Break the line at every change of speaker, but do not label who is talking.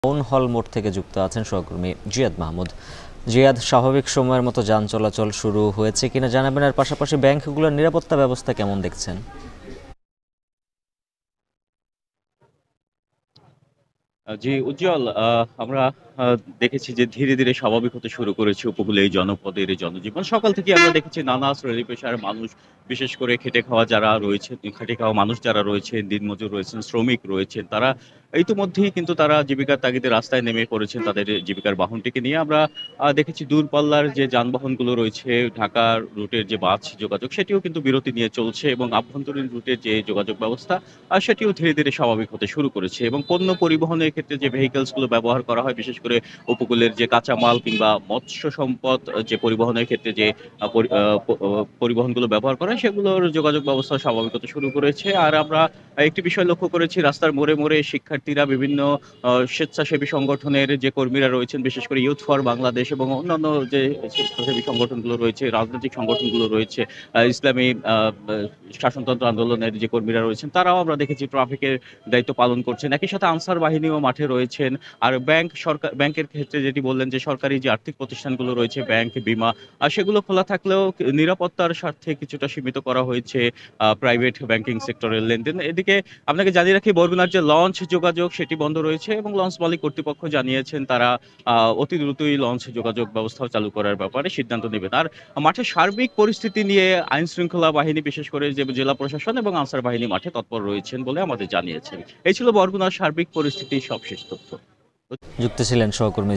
Town hall মোড় থেকে যুক্ত আছেন সহকর্মী জিয়াদ মাহমুদ। জিয়াদ, স্বাভাবিক সময়ের মতো যান চলাচল শুরু হয়েছে কিনা জানাবেন, আর পাশাপাশি ব্যাংকগুলোর নিরাপত্তা ব্যবস্থা কেমন দেখছেন?
জি উজ্জ্বল, আমরা দেখেছি যে ধীরে ধীরে স্বাভাবিক হতে শুরু করেছে উপকূলে এই জনপদের এই জনজীবন। সকাল থেকে আমরা দেখেছি নানা শ্রেণী পেশার মানুষ, বিশেষ করে খেটে খাওয়া যারা রয়েছে, খেটে খাওয়া মানুষ যারা রয়েছেন, দিনমজুর রয়েছেন, শ্রমিক রয়েছেন, তারা ইতিমধ্যেই কিন্তু তারা জীবিকার তাগিদে রাস্তায় নেমে পড়েছেন তাদের জীবিকার বাহনটিকে নিয়ে। আমরা দেখেছি দূরপাল্লার যে যানবাহনগুলো রয়েছে, ঢাকার রুটের যে বাস যোগাযোগ সেটিও কিন্তু বিরতি নিয়ে চলছে, এবং আভ্যন্তরীণ রুটের যে যোগাযোগ ব্যবস্থা সেটিও ধীরে ধীরে স্বাভাবিক হতে শুরু করেছে। এবং পণ্য পরিবহনের ক্ষেত্রে যে ভেহিকলস গুলো ব্যবহার করা হয়, বিশেষ করে উপকূলের যে কাঁচামাল কিংবা মৎস্য সম্পদ যে পরিবহনের ক্ষেত্রে যে পরিবহনগুলো ব্যবহার করা হয়, সেগুলোর যোগাযোগ ব্যবস্থা স্বাভাবিক হতে শুরু করেছে। আর আমরা একটি বিষয় লক্ষ্য করেছি, রাস্তার মোড়ে মোড়ে শিক্ষার্থীরা, বিভিন্ন স্বেচ্ছাসেবী সংগঠনের যে কর্মীরা রয়েছেন, বিশেষ করে ইউথ ফর বাংলাদেশ এবং অন্যান্য যে স্বেচ্ছাসেবী সংগঠনগুলো রয়েছে, রাজনৈতিক সংগঠনগুলো রয়েছে, ইসলামী শাসনতন্ত্র আন্দোলনের যে কর্মীরা রয়েছেন, তারাও আমরা দেখেছি ট্রাফিকের দায়িত্ব পালন করছেন। একই সাথে আনসার বাহিনীও মাঠে রয়েছেন। আর ব্যাংকের ক্ষেত্রে যেটি বললেন, যে সরকারি যে আর্থিক প্রতিষ্ঠানগুলো রয়েছে, ব্যাংক, বীমা, সেগুলো খোলা থাকলেও নিরাপত্তার স্বার্থে কিছুটা সীমিত করা হয়েছে প্রাইভেট ব্যাংকিং সেক্টরের লেনদেন। এদিকে আপনাকে জানিয়ে রাখি, বরগুনার যে লঞ্চ যোগাযোগ সেটি বন্ধ রয়েছে, এবং লঞ্চ মালিক কর্তৃপক্ষ জানিয়েছেন তারা অতি দ্রুতই লঞ্চ যোগাযোগ ব্যবস্থাও চালু করার ব্যাপারে সিদ্ধান্ত নেবেন। আর মাঠের সার্বিক পরিস্থিতি নিয়ে আইন শৃঙ্খলা বাহিনী, বিশেষ করে যে জেলা প্রশাসন এবং আনসার বাহিনী মাঠে তৎপর রয়েছেন বলে আমাদের জানিয়েছেন। এই ছিল বরগুনার সার্বিক পরিস্থিতির সবশেষ তথ্য।
যুক্ত ছিলেন সহকর্মী